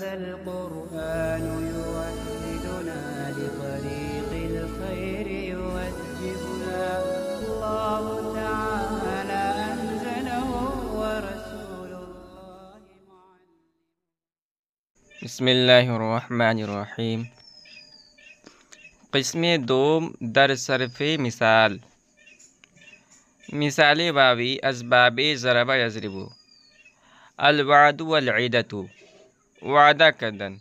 هذا القرآن يوحدنا لطريق الخير يوجهنا الله تعالى أنزله ورسول الله معلم. بسم الله الرحمن الرحیم۔ قسم دوم در صرف مثال۔ مثال واوی اسباب ضرب یضرب: الوعد والعیدۃ، وعدہ کردن،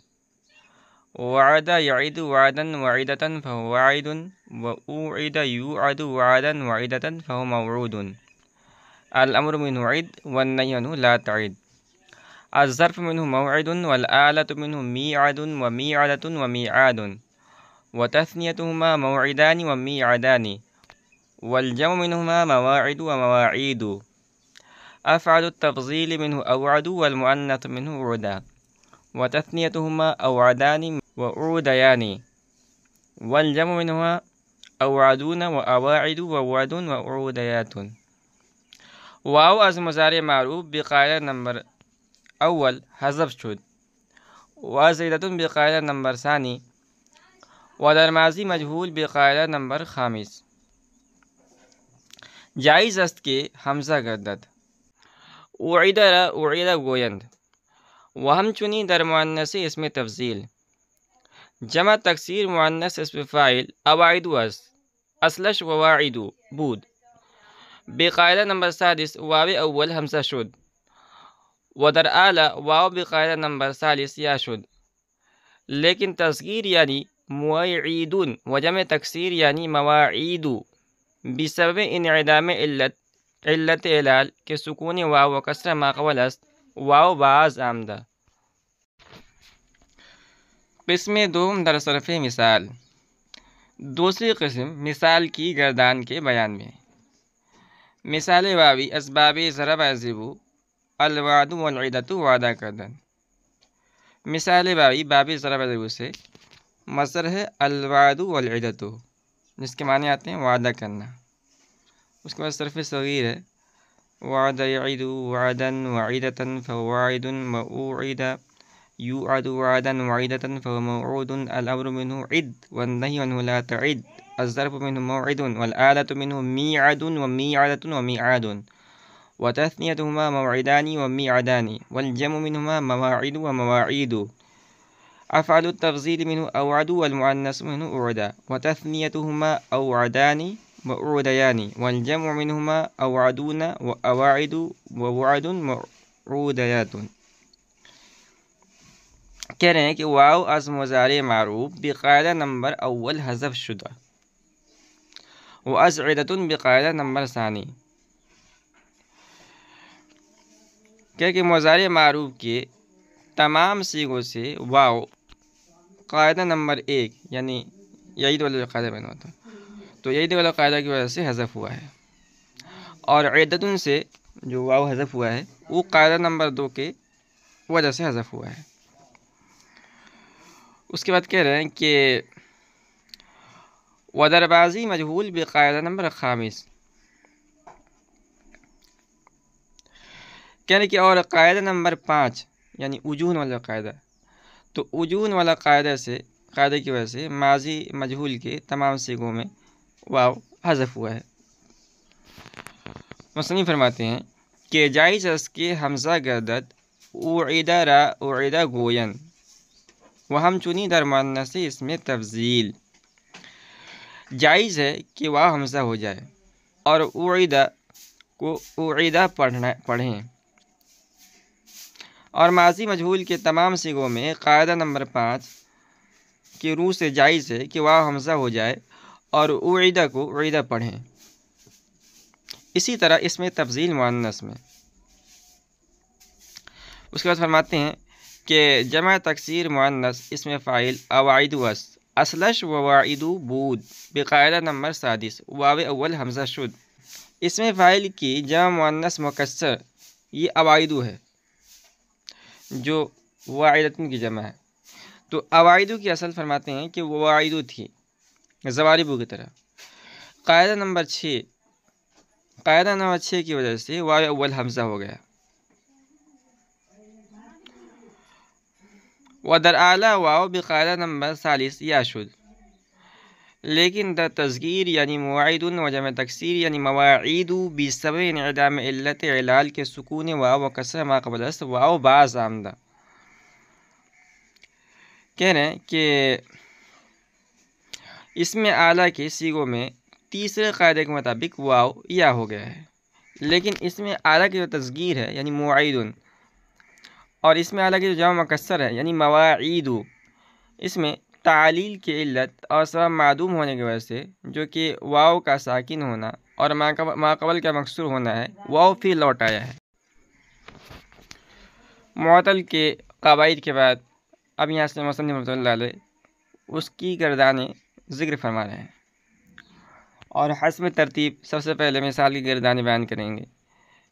وعد یعید وعدا وعیدۃ فهو واعد، وأوعد یوعد وعدا وعیدۃ فهو موعود، الامر منه عد والنهی عنه لا تعد، الظرف منه موعد والآلة منه میعد ومیعدة ومیعاد، وتثنیتهما موعدان ومیعدان، والجمع منهما مواعد ومواعید، أفعل التفضيل منه أوعد والمؤنث منه أوعدا، وتثنيتهما أوعدان وأوعديان، والجمع منهما أوعدون وأواعد ووعد وأوعديات۔ واو از مضارع معروف بقاعدہ نمبر اول حذف شد، وزیدة بقاعدہ نمبر ثانی، ودر ماضی مجهول بقاعدہ نمبر خامس۔ جائز است که حمزه گردد. اوعد را اوعد گویند و همچنین در مؤنث اسم تفضیل. جمع تکسیر مؤنث اسم فاعل اواعد است، اصلش وواعد بود. بقاعدہ نمبر سادس واو اول حمزه شد و در اعلی واو بقاعدہ نمبر ثالث یا شد، لیکن تصغیر یعنی موعیدون و جمع تکسیر یعنی مواعید بسبب انعدام علت علال کے سکون واو و کسرہ ما قبل است واو بعض آمدہ۔ قسم دوم در صرف مثال۔ دوسری قسم مثال کی گردان کے بیان میں۔ مثال واوی اسباب ضرب یضرب: الوعد والعیدۃ، وعدہ کردن۔ مثال واوی باب ضرب یضرب سے مصدر ہے الوعد والعیدۃ، جس کے معنی آتے ہیں وعدہ کرنا۔ اس کے بعد صرف صغیر ہے وعد یعید وعدا وعیدۃ فهو واعد، وأوعد یوعد وعدا وعیدۃ فهو موعود، الامر منه عد والنهی عنه لا تعد، الظرف منه موعد والآلة منه میعد ومیعدة ومیعاد، وتثنیتهما موعدان ومیعدان، والجمع منهما مواعد ومواعید، أفعل التفضيل منه أوعد والمؤنث منه أوعدا، وتثنيتهما أوعدان وأوعديان، والجمع منهما أوعدون وأواعد ووعد وأوعديات۔ کہہ رہے ہیں کہ واو از مضارع معروف بقاعدہ نمبر اول حذف شدہ و از عیدۃ بقاعدہ نمبر ثانی۔ کہ مضارع معروف کے تمام صیغوں سے واو قاعدہ نمبر ایک یعنی یعید والا قاعدہ بنا ہوتا، تو یعید والا قاعدہ کی وجہ سے حذف ہوا ہے، اور عیدۃ سے جو واو حذف ہوا ہے وہ قاعدہ نمبر دو کے وجہ سے حذف ہوا ہے۔ اس کے بعد کہہ رہے ہیں کہ ودربازی مجہول بقاعدہ نمبر خامس، کہنے کہ اور قاعدہ نمبر 5 یعنی وجوہن والا قاعدہ، تو وجوہن والا قاعدہ کی وجہ سے ماضی مجہول کے تمام صیغوں میں واو حذف ہوا ہے۔ مصنف فرماتے ہیں کہ جائز است کہ حمزہ گردد اوعد را اوعد گوین و همچنین در مؤنث اسم تفضیل۔ جائز ہے کہ واو حمزہ ہو جائے اور اوعدہ کو اوعدہ پڑھیں، اور ماضی مجہول کے تمام صیغوں میں قاعدہ نمبر 5 کی روح سے جائز ہے کہ واو حمزہ ہو جائے اور اوعدہ کو اوعدہ پڑھیں۔ اسی طرح اس میں تفضیل مؤنث میں۔ اس کے بعد فرماتے ہیں کہ جمع تکسیر مؤنث اس میں فاعل اواعد است، اصلش وواعد بود، بقاعدہ نمبر سادس واو اول حمزہ شد۔ اس میں فاعل کی جمع مؤنث مکسر یہ اواعد ہے جو واعدۃ کی جمع ہے، تو اواعد کی اصل فرماتے ہیں کہ واعد تھی زواربو کی طرح۔ قاعدہ نمبر 6 کی وجہ سے واو اول حمزہ ہو گیا، ودر اعلیٰ واو بقاعدہ نمبر 40 یاشد، لیکن در تذکیر یعنی مواعید و جمع تکسیر یعنی مواعید بسبب انعدام علت علال کے سکون واو و کسر ما قبل است واو بعض آمدہ۔ کہہ رہے ہیں کہ اسم اعلیٰ کے صیغوں میں تیسرے قاعدے کے مطابق واو یا ہو گیا ہے، لیکن اسم اعلیٰ کی جو تذکیر ہے یعنی مواعید اور اسم اعلیٰ کی جو جمع مکسر ہے یعنی مواعید، اس میں تعلیل کی علت اور سبب معدوم ہونے کی وجہ سے جو کہ واو کا ساکن ہونا اور ما قبل کا مکسور ہونا ہے، واو پھر لوٹ آیا ہے۔ معطل کے قواعد کے بعد اب یہاں سے مصنف رحمۃ اللہ علیہ اس کی گردانیں ذکر فرما رہے ہیں، اور حسب ترتیب سب سے پہلے مثال کی گردانیں بیان کریں گے،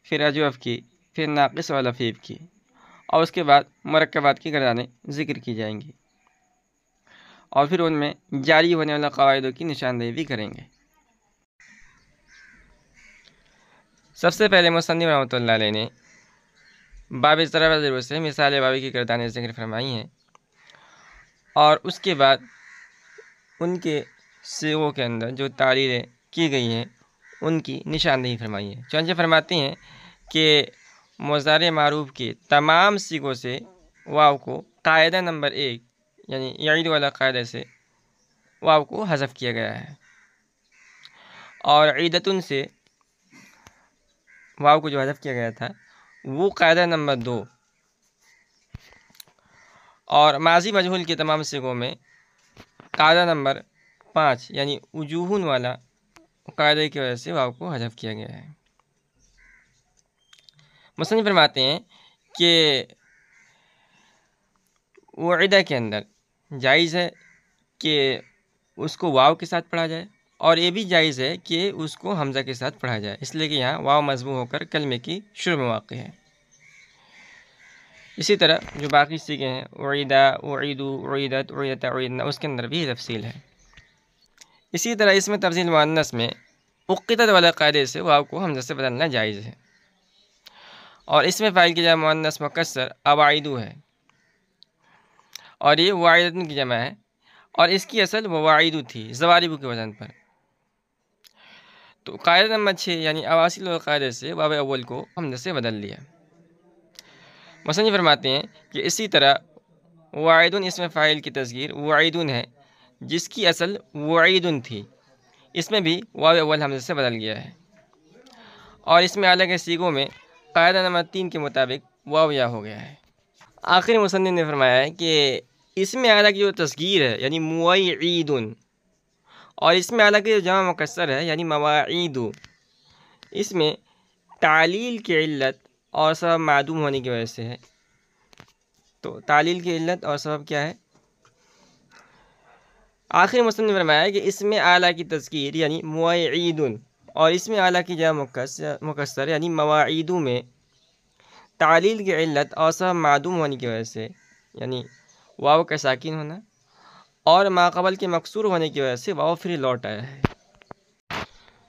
پھر اجوف کی، پھر ناقص و لفیف کی، اور اس کے بعد مرکبات کی گردانیں ذکر کی جائیں گی، اور پھر ان میں جاری ہونے والا قواعدوں کی نشاندہی بھی کریں گے۔ سب سے پہلے مصنف رحمۃ اللہ علیہ نے باب ضرب و ضرب سے مثال بابی کی گردانیں ذکر فرمائی ہیں، اور اس کے بعد ان کے صیغوں کے اندر جو تعلیلیں کی گئی ہیں ان کی نشاندہی فرمائی ہے۔ چنانچہ فرماتے ہیں کہ مضارع معروف کے تمام صیغوں سے واو کو قاعدہ نمبر 1 یعنی یعید والا قاعدہ سے واو کو حذف کیا گیا ہے، اور عیدتن سے واو کو جو حذف کیا گیا تھا وہ قاعدہ نمبر 2، اور ماضی مجہول کے تمام صیغوں میں قاعدہ نمبر 5 یعنی وجوہن والا قاعدے کی وجہ سے واو کو حذف کیا گیا ہے۔ مصنف فرماتے ہیں کہ وعدہ کے اندر جائز ہے کہ اس کو واو کے ساتھ پڑھا جائے، اور یہ بھی جائز ہے کہ اس کو حمزہ کے ساتھ پڑھا جائے، اس لیے کہ یہاں واو مضموم ہو کر کلمے کی شروع میں واقع ہے۔ اسی طرح جو باقی صیغے ہیں وعیدہ، وعیدو، وعیدت، وعیدت، وعیدنا، اس کے اندر بھی تفصیل ہے۔ اسی طرح اس میں تفصیل مؤنث میں اقتت والے قاعدے سے واو کو حمزہ سے بدلنا جائز ہے، اور اس میں فاعل کی جمع مؤنث مکسر اواعیدو ہے، اور یہ واعدتن کی جمع ہے، اور اس کی اصل وواعیدو تھی زواربو کے وزن پر۔ تو قاعدہ نمبر 6 یعنی اواصل القاعدے سے واو اول کو حمزہ سے بدل لیا۔ مصنف فرماتے ہیں کہ اسی طرح واعدن اس میں فاعل کی تصغیر وعیدن ہے جس کی اصل وعیدن تھی، اس میں بھی واو اول حمزہ سے بدل گیا ہے، اور اس میں اعلیٰ کے صیغوں میں قاعدہ نمبر 3 کے مطابق واو یا ہو گیا ہے۔ آخر مصنف نے فرمایا ہے کہ اس میں اعلیٰ کی جو تصغیر ہے یعنی موعیدن، اور اس میں اعلیٰ کی جو جمع مکسر ہے یعنی مواعید، اس میں تعلیل کی علت اور سبب معدوم ہونے کی وجہ سے ہے۔ تو تعلیل کی علت اور سبب کیا ہے؟ آخر مصنف نے فرمایا ہے کہ اس میں اعلیٰ کی تذکیر یعنی موعیدن اور اس میں اعلیٰ کی جمع مکسر یعنی مواعید میں تعلیل کی علت اور سبب معدوم ہونے کی وجہ سے یعنی واو کا ساکن ہونا اور ما قبل کے مکسور ہونے کی وجہ سے واو پھر لوٹ آیا ہے۔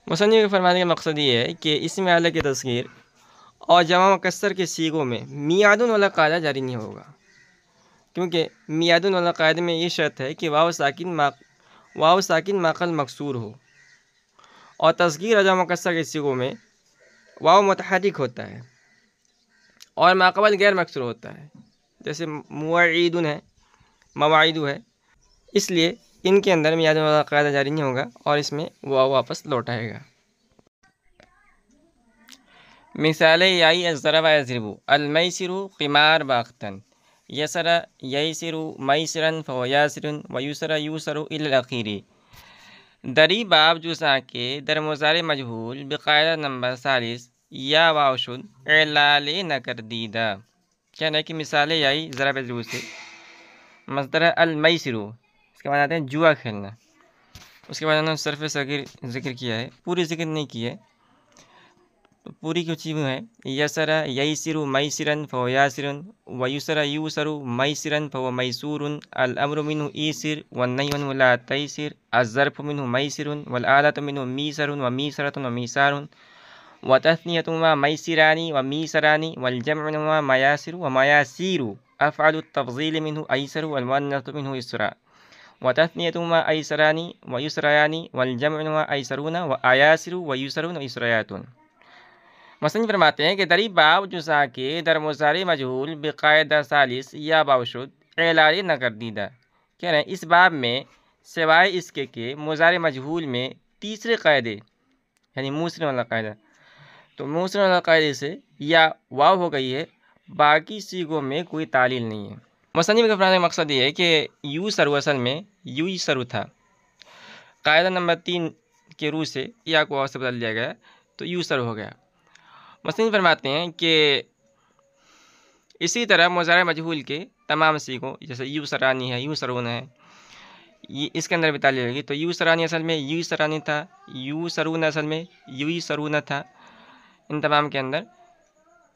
مصنف کے فرمانے کا مقصد یہ ہے کہ اس میں اعلیٰ کی تذکیر اور جمع مکسر کے صیغوں میں میعادن والا قاعدہ جاری نہیں ہوگا، کیونکہ میعادن والا قاعدے میں یہ شرط ہے کہ واو ساکن ما قبل مکسور ہو، اور تذکیر اور جمع مکسر کے صیغوں میں واو متحرک ہوتا ہے اور ما قبل غیر مکسور ہوتا ہے، جیسے موعیدن ہے، مواعیدو ہے، اس لیے ان کے اندر میعادن والا قاعدہ جاری نہیں ہوگا اور اس میں واو واپس لوٹ آئے گا۔ مثال یائی الضرب یضرب المیسر قمار باختن یسر ییسر میسرن فهو یاسر ویسر یوسر الی الاخیر۔ دری باب جوسا کے در مضارع مجہول بقاعدہ نمبر 40 یا واو شد اعلال نکردیدہ۔ کہنا ہے کہ مثال یائی ضرب یضرب سے مصدر ہے المیسر، اس کے بعد آتے ہیں جوا کھیلنا، اس کے بعد انہوں نے صرف صغیر ذکر کیا ہے، پوری ذکر نہیں کی ہے، تو پوری کی چیز ہے یسر ییسر میسرن فهو یاسر ویسر یوسر میسرن فهو میسور الامر منه ایسر والنهی عنه لا تیسر الظرف منه میسر والآلة منه میسر ومیسرة ومیسار وتثنیتهما میسران ومیسران والجمع منهما میاسر ومیاسیر أفعل التفضيل منه أيسر والمؤنث منه يسرى وتثنيتهما أيسران ويسريان والجمع منهما أيسرون وأياسر ويسرون ويسريات۔ مثلا فرماتے ہیں کہ دری باب جزا کے در مضارع مجہول بقاعدہ ثالث یا باوشد اعلاری نہ کردیدہ۔ کہہ رہے ہیں اس باب میں سوائے اس کے کہ مضارع مجہول میں تیسرے قاعدے یعنی موصل والا قاعدہ، تو موصل والا قاعدے سے یا واو ہو گئی ہے، باقی صیغوں میں کوئی تعلیل نہیں ہے۔ مصنف کا فرمانے کا مقصد یہ ہے کہ یو سرو اصل میں یو ہی سرو تھا، قاعدہ نمبر 3 کے روح سے یا کو واو سے بدل دیا گیا تو یو سرو ہو گیا۔ مصنف فرماتے ہیں کہ اسی طرح مضارع مجہول کے تمام صیغوں جیسے یو سرانی ہے، یو سرون ہے، یہ اس کے اندر بھی تعلیل ہوگی۔ تو یو سرانی اصل میں یو سرانی تھا، یو سرون اصل میں یو ہی سرون تھا، ان تمام کے اندر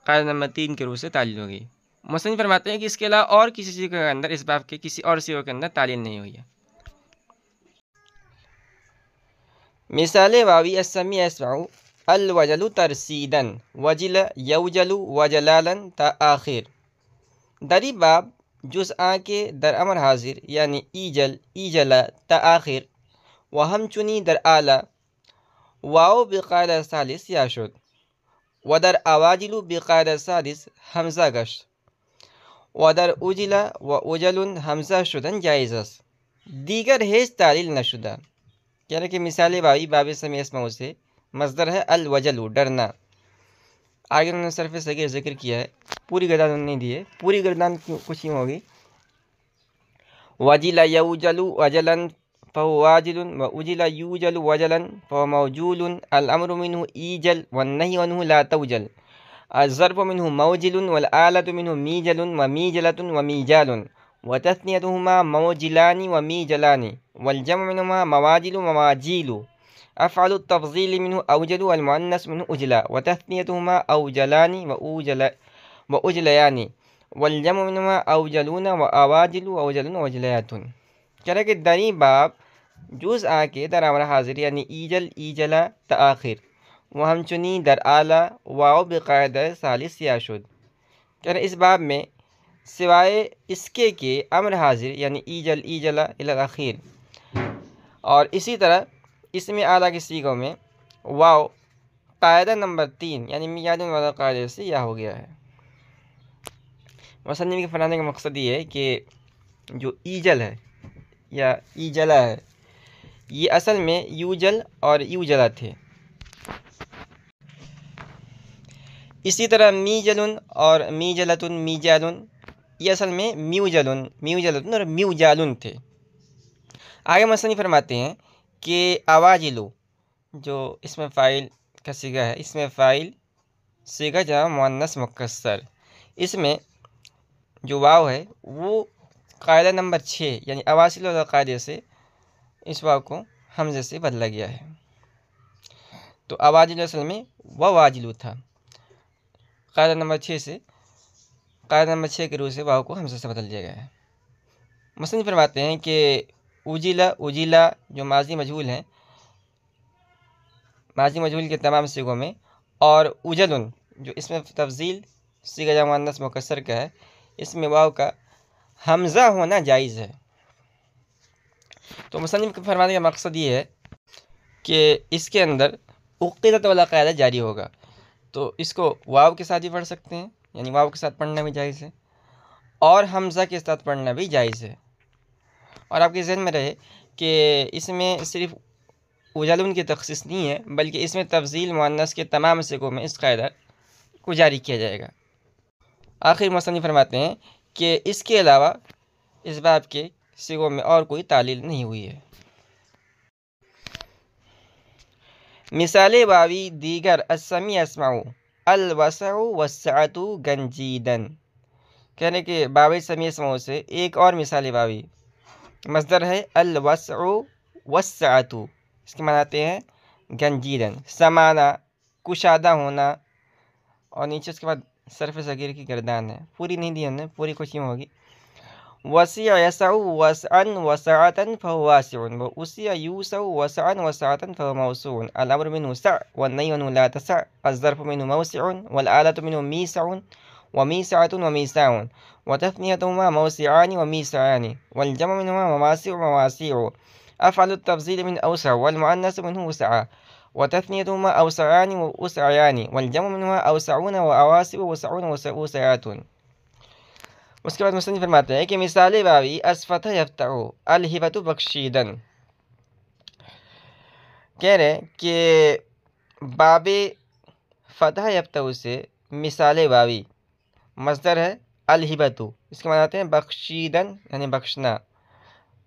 قاعدہ نمبر 3 کے روح سے تعلیل ہوگی۔ مصنف فرماتے ہیں کہ اس کے علاوہ اور کسی صیغے کے اندر اس باب کے کسی اور صیغوں کے اندر تعلیل نہیں ہوئی ہے۔ مثال واوی السمی اسمعو الوجل ترسیدن وجل یوجل وجلالا تا آخر۔ دری باب جز آ کے در امر حاضر یعنی ایجل ایجلا تا آخر و ہم چنی در آلہ واو بقاعدہ ثالث یا شد و در اواجل بقاعدہ ثالث حمزہ گشت و در اجلا و اجل حمزہ شدن جائز است، دیگر ہیچ تعلیل نہ شدہ۔ یعنی کہ مثال واوی باب سمی اسمعو سے مصدر ہے الوجل ڈرنا، آگے انہوں نے صرف صغیر ذکر کیا ہے، پوری گردان انہوں نے دی ہے، پوری گردان کچھ یوں ہوگی وجل یوجل وجلا فهو واجل وأجل يوجل وجلا فهو موجول، الأمر منه إيجل والنهي عنه لا توجل، الظرف منه موجل والآلة منه ميجل وميجلة وميجال وتثنيتهما موجلان وميجلان والجمع منهما مواجل ومواجيل، أفعل التفضيل منه أوجل والمؤنث منه أجلا وتثنيتهما أوجلان وأجليان والجمع منهما أوجلون وأواجل وأوجلون وأجليات۔ کہہ رہا کہ دری باب جز آ کے در امر حاضر یعنی ایجل ایجلا تا آخر و ہم چنی در اعلیٰ واو بقاعدہ ثالث یا شد۔ کہہ رہا اس باب میں سوائے اس کے کہ امر حاضر یعنی ایجل ایجلا الاخیر اور اسی طرح اس میں اعلیٰ کی صیغوں میں واو قاعدہ نمبر 3 یعنی میادن والا قاعدے سے یا ہو گیا ہے۔ مصنف کے فرمانے کا مقصد یہ ہے کہ جو ایجل ہے یا ایجلا ہے یہ اصل میں یوجل اور یوجلا تھے، اسی طرح میجلن اور میجلتن میجالن یہ اصل میں میوجلن میوجلتن اور میوجالن تھے۔ آگے مصنف فرماتے ہیں کہ اواجلو جو اس میں فاعل کا صیغہ ہے، اس میں فاعل صیغہ جمع مؤنث مکسر، اس میں جو واو ہے وہ قاعدہ نمبر 6 یعنی اواصل والا قاعدے سے اس واو کو حمزے سے بدلا گیا ہے۔ تو اواجل اصل میں واجلو تھا، قاعدہ نمبر 6 سے قاعدہ نمبر 6 کے روح سے واو کو حمزے سے بدل دیا گیا ہے۔ مصنف فرماتے ہیں کہ اجیلا اجیلا جو ماضی مجہول ہیں، ماضی مجہول کے تمام صیغوں میں، اور اجلن جو اس میں تفضیل صیغہ جمع مؤنث مکسر کا ہے، اس میں واو کا حمزہ ہونا جائز ہے۔ تو مصنف کے فرمانے کا مقصد یہ ہے کہ اس کے اندر عقیدت والا قاعدہ جاری ہوگا، تو اس کو واو کے ساتھ بھی پڑھ سکتے ہیں یعنی واو کے ساتھ پڑھنا بھی جائز ہے اور حمزہ کے ساتھ پڑھنا بھی جائز ہے۔ اور آپ کے ذہن میں رہے کہ اس میں صرف اجالون کی تخصیص نہیں ہے بلکہ اس میں تفضیل مؤنث کے تمام صیغوں میں اس قاعدہ کو جاری کیا جائے گا۔ آخر مصنف فرماتے ہیں کہ اس کے علاوہ اس باب کے صیغوں میں اور کوئی تعلیل نہیں ہوئی ہے۔ مثال واوی دیگر السمی اسمعو الوسع والسعۃ گنجیدن، کہنے کہ باب سمی اسمعو سے ایک اور مثال واوی مصدر ہے الوسع والسعۃ، اس کے معنی آتے ہیں گنجیدن سمانا، کشادہ ہونا، اور نیچے اس کے بعد صرف صغیر کی گردان ہے، پوری نہیں دی ہم نے، پوری کچھ یوں ہوگی وسع یسع وسعا وسعة فهو واسع ووسع يوسع وسعا وسعة فهو موسوع، الأمر منه سع والنهي عنه لا تسع، الظرف منه موسع والآلة منه ميسع وميسعة وميساع وتثنيتهما موسعان وميسعان والجمع منهما مواسع ومواسيع أفعل التفضيل من أوسع والمؤنث منه وسعا وتثنيتهما أوسعان وأسعيان والجمع منهما أوسعون وأواسع وسعون وسعات۔ اس کے بعد مصنف فرماتے ہیں کہ مثال واوی از فتح یفتح الہبۃ بخشیدن، کہہ رہے کہ باب فتح یفتح سے مثال واوی مصدر ہے الہبۃ، اس کے معنی آتے ہیں بخشیدن یعنی بخشنا۔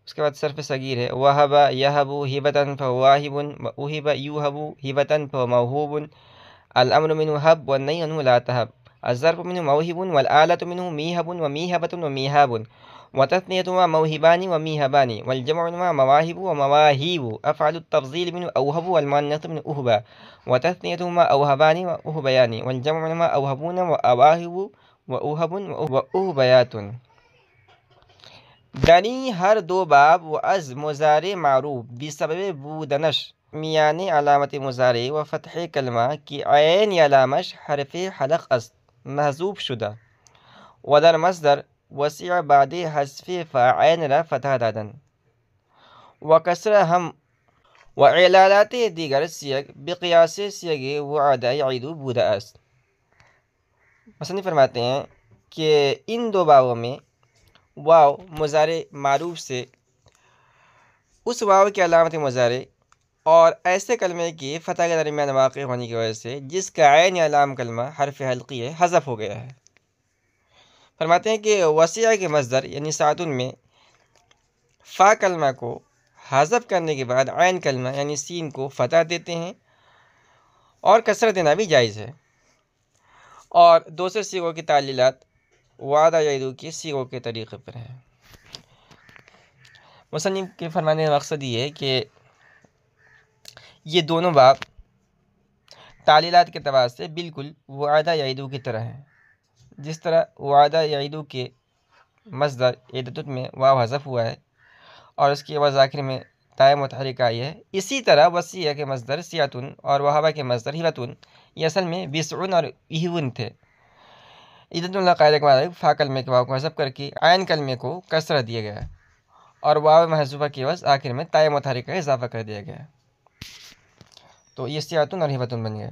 اس کے بعد صرف صغیر ہے وہب یہب ہبۃ فواہب وہب یوہب ہبۃ فموہوب الامر منه ہب والنہی عنہ لا تہب الظرف منه موہب والآلۃ منه میہب ومیہبۃ ومیہاب وتثنیتهما موہبان ومیہبان والجمع منهما مواہب ومواہیب افعل التفضیل منه اوہب والمؤنث منه اوہبا وتثنیتهما اوہبان واوہبیان والجمع منهما اوہبون واواہب واوہب واوہبیات۔ دنی ہر دو باب و از مضارع معروف بسبب بودنش میان علامت مضارع و فتح کلمہ کی عین یا لامش حرف حلق است محذوف شدہ و در مصدر وسیع بعد حذف فاعین را فتح دادن و کسر ہم و علالات دیگر سیغ بقیاس سیغ وعد یعید بود است۔ مصنف فرماتے ہیں کہ ان دو بابوں میں واو مضارع معروف سے اس واو کی علامت مضارع اور ایسے کلمے کی فتح کے درمیان واقع ہونے کی وجہ سے جس کا عین یا لام کلمہ حرف حلقی ہے حذف ہو گیا ہے۔ فرماتے ہیں کہ وسیع کے مصدر یعنی ساعتن میں فا کلمہ کو حذف کرنے کے بعد عین کلمہ یعنی سین کو فتح دیتے ہیں اور کسر دینا بھی جائز ہے، اور دوسرے سیغوں کی تعلیلات وعدہ یعیدو کے سیغوں کے طریقے پر ہے۔ مصنف کے فرمانے کا مقصد یہ ہے کہ یہ دونوں باب تعلیلات کے اعتبار سے بالکل وعدہ یعیدو کی طرح ہیں۔ جس طرح وعدہ یعیدو کے مصدر عدتت میں واو حذف ہوا ہے اور اس کی عوض آخر میں تائے متحرک آئی ہے، اسی طرح وسیع کے مصدر سیاتن اور وہابہ کے مصدر ہبتن یہ اصل میں بسعن اور اہون تھے۔ عدت اللہ قاعدہ کے مطابق فا کلمے کے واو کو حذف کر کے عین کلمے کو کسرہ دیا گیا ہے اور واو محذوفہ کی عوض آخر میں تائے متحرک کا اضافہ کر دیا گیا ہے، تو یہ سیاتن اور ہبتن بن گئے۔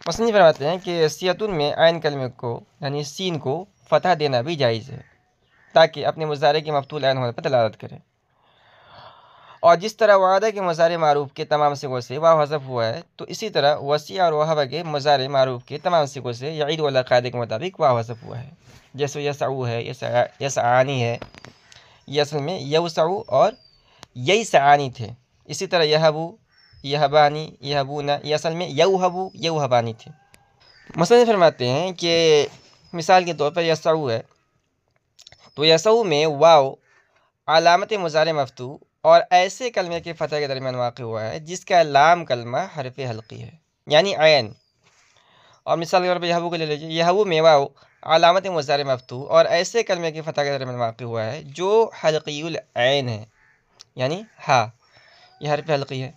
مصنف فرماتے ہیں کہ سیاتن میں عین کلمے کو یعنی سین کو فتح دینا بھی جائز ہے تاکہ اپنے مضارع کے مفتول عین ہونے پر دلالت کرے، اور جس طرح وعدہ کے مضارع معروف کے تمام صیغوں سے واو حذف ہوا ہے تو اسی طرح وسیع اور وہبہ کے مضارع معروف کے تمام صیغوں سے یعید والا قاعدے کے مطابق واو حذف ہوا ہے، جیسے یسعو ہے، یسعانی ہے، یہ اصل میں یوسعو اور یسعانی تھے۔ اسی طرح یہبو، یہبانی، یہبون یہ اصل میں یوہبو، یوہبانی تھے۔ مصنف فرماتے ہیں کہ مثال کے طور پر یسعو ہے تو یسعو میں واو علامت مضارع مفتوح اور ایسے کلمے کے فتح کے درمیان واقع ہوا ہے جس کا لام کلمہ حرف حلقی ہے یعنی عین، اور مثال کے طور پر یہبو کو لے لیجیے، یہبو میں واو علامت مضارع مفتوح اور ایسے کلمے کے فتح کے درمیان واقع ہوا ہے جو حلقی العین ہے یعنی ہا، یہ حرف حلقی ہے،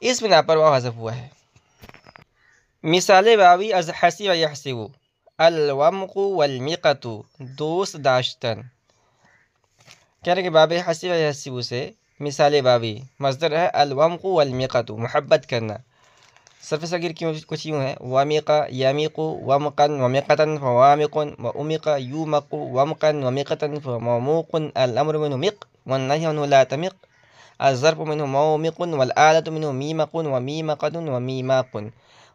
اس بنا پر واو حذف ہوا ہے۔ مثال واوی از حسب یحسب الومق والمقۃ دوست داشتن، کہہ رہے کہ باب حسب یحسب سے مثال واوی مصدر ہے الومق والمقۃ محبت کرنا، صرف صغیر کی کچھ یوں ہے ومق یمق ومقا ومقتا فوامق وامق یومق ومقا ومقتا فموموق الامر منه مق والنهي عنه لا تمق الظرف منه مومق والآلة منه ميمق وميمقة وميماق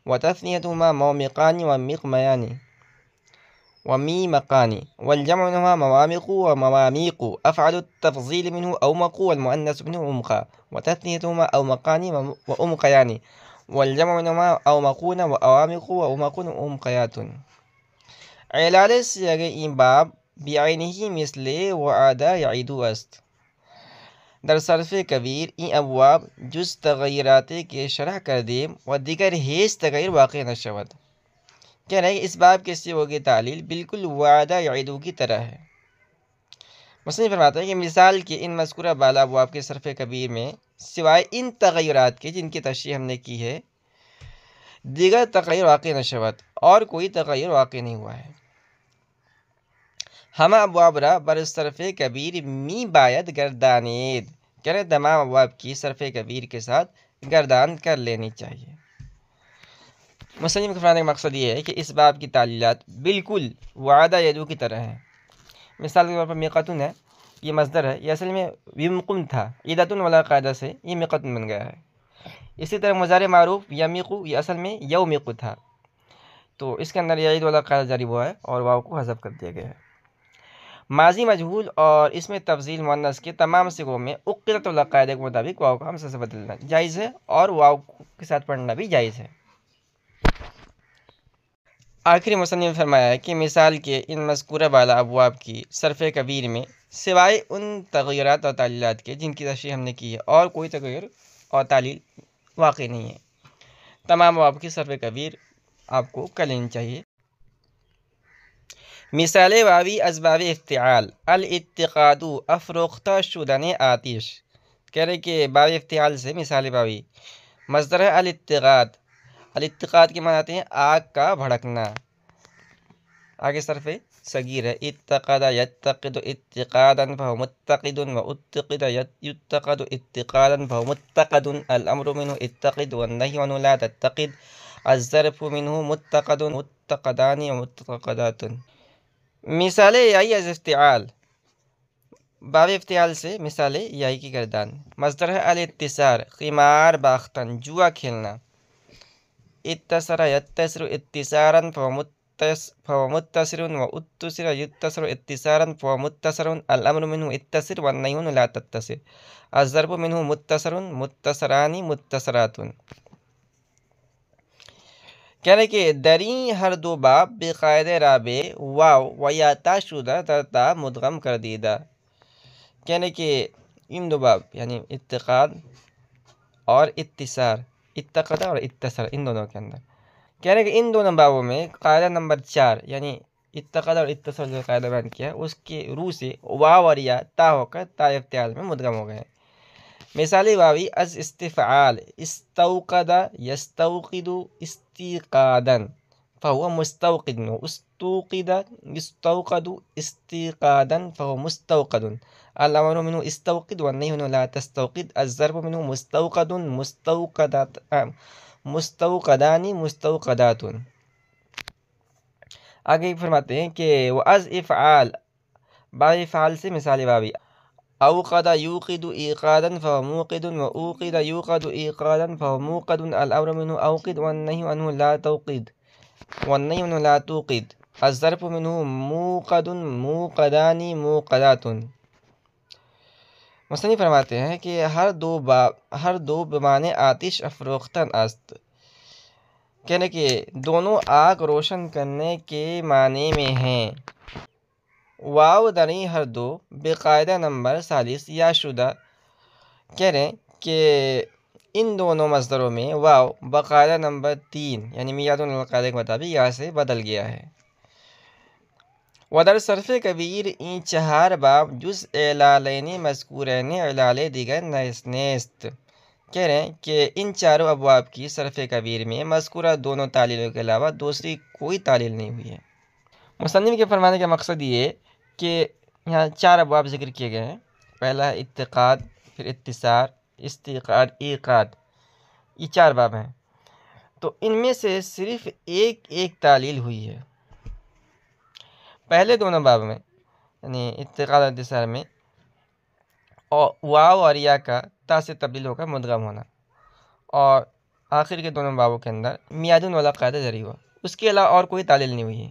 وتثنيتهما مومقان ومقميان وميمقان والجمع منهما موامق ومواميق أفعل التفضيل منه أومق والمؤنث منه أمقا وتثنيتهما أومقان وأمقيان والجمع منهما أومقون وأوامق وأمق وأمقيات۔ علال سیاق این باب بعینه مثل وعد یعید است، در صرف کبیر این ابواب جز تغیرات کے شرح کر دیم و دیگر ہیچ تغیر واقع نشود۔ کہہ رہے ہیں کہ اس باب کے صیغوں کی تعلیل بالکل وعدہ یعیدو کی طرح ہے۔ مصنف فرماتا ہے کہ مثال کے ان مذکورہ بالا ابواب کے صرف کبیر میں سوائے ان تغیرات کے جن کی تشریح ہم نے کی ہے، دیگر تغیر واقع نشود، اور کوئی تغیر واقع نہیں ہوا ہے۔ ہمہ ابواب را بر صرف کبیر می باید گردانید، کہنے تمام ابواب کی صرف کبیر کے ساتھ گردان کر لینی چاہیے۔ مصنف کے فرمانے کا مقصد یہ ہے کہ اس باب کی تعلیلات بالکل وعدہ یدو کی طرح ہیں۔ مثال کے طور پر میقاتن ہے، یہ مصدر ہے، یہ اصل میں ومقن تھا، عیدتن والا قاعدہ سے یہ میقاتن بن گیا ہے۔ اسی طرح مضارع معروف یمیقو، یہ اصل میں یومیقو تھا، تو اس کے اندر یعید والا قاعدہ جاری ہوا ہے اور واو کو حذف کر دیا گیا ہے۔ ماضی مجہول اور اس میں تفضیل مؤنث کے تمام صیغوں میں اقرت والا قاعدے کے مطابق واو کا ہمزہ سے بدلنا جائز ہے، اور واو کے ساتھ پڑھنا بھی جائز ہے۔ آخری مصنف نے فرمایا ہے کہ مثال کے ان مذکورہ بالا ابواب کی صرف کبیر میں سوائے ان تغیرات اور تعلیلات کے جن کی تشریح ہم نے کی ہے، اور کوئی تغیر اور تعلیل واقع نہیں ہے۔ تمام ابواب کی صرف کبیر آپ کو کر لینی چاہیے۔ مثال واوی اسباب افتعال، الاتقاد افروختہ شدن آتش، کہہ رہے کہ باب افتعال سے مثال واوی مصدر ہے الاتقاد، الاتقاد کے معنی آتے ہیں آگ کا بھڑکنا، آگے صرف صغیر ہے، اتقد یتقد اتقادا فهو متقد واتقد یتقد اتقادا فهو متقد، الامر منه اتقد والنهي عنه لا تتقد، الظرف منه متقد متقدان ومتقدات۔ مثال یائی از افتعال، باب افتعال سے مثال یائی کی گردان، مصدر ہے الاتسار، قمار باختن، جوا کھیلنا، اتسر یتسر اتسارا فهو متسر واتسر یتسر اتسارا فهو متسر، الامر منه اتسر والنهي عنه لا تتسر، الظرف منه متسر متسران متسرات۔ کہہ رہے کہ دری ہر دو باب بقاعد رابع واو و یا تا شدہ ترتا مدغم کر دیدہ، کہنے کہ ان دو باب یعنی اتقاد اور اتسار، اتقد اور اتسر، ان دونوں کے اندر کہہ رہے کہ ان دونوں بابوں میں قاعدہ نمبر 4 یعنی اتقد اور اتسر جو قاعدہ بیان کیا اس کے روح سے واو اور یا تا ہو کر تا افتعال میں مدغم ہو گئے۔ مثالی واوی از استفعال، استوقد یستوقد استیقادا فهو مستوقد، استوقد یستوقد استیقادا فهو مستوقد، الامر منه استوقد والنهي عنه لا تستوقد، الظرف منه مستوقد مستوقدات مستوقدان مستوقدات۔ آگے فرماتے ہیں کہ وَأَز افعال، باب افعال سے مثال واوی اوقد یوقد ایقادا فهو موقد واوقد یوقد ایقادا فهو موقد، الامر منه اوقد والنهي عنه لا توقد والنهي عنه لا توقد، الظرف منه موقد موقدان موقدات۔ مصنف فرماتے ہیں کہ ہر دو بمعنی آتش افروختن است، کہنے کہ دونوں آگ روشن کرنے کے معنی میں ہیں۔ واو دری ہر دو بقاعدہ نمبر 40 یا شدہ، کہہ رہے ہیں کہ ان دونوں مصدروں میں واو بقاعدہ نمبر 3 یعنی میادن القاعدہ کے مطابق یہاں سے بدل گیا ہے۔ ودر صرف کبیر این چہار باب جز اعلالین مذکورین اعلال دیگر نیست، کہہ رہے ہیں کہ ان چاروں ابواب کی صرف کبیر میں مذکورہ دونوں تعلیلوں کے علاوہ دوسری کوئی تعلیل نہیں ہوئی ہے۔ مصنف کے فرمانے کا مقصد یہ کہ یہاں 4 ابواب ذکر کیے گئے ہیں، پہلا اتقاد، پھر اتسار، استیقاد، ایقاد، یہ 4 باب ہیں، تو ان میں سے صرف ایک تعلیل ہوئی ہے۔ پہلے دونوں باب میں یعنی اتقاد اور اتسار میں واو اور یا کا تا سے تبدیل ہو کر مدغم ہونا، اور آخر کے دونوں بابوں کے اندر میادن والا قاعدہ جاری ہوا، اس کے علاوہ اور کوئی تعلیل نہیں ہوئی ہے۔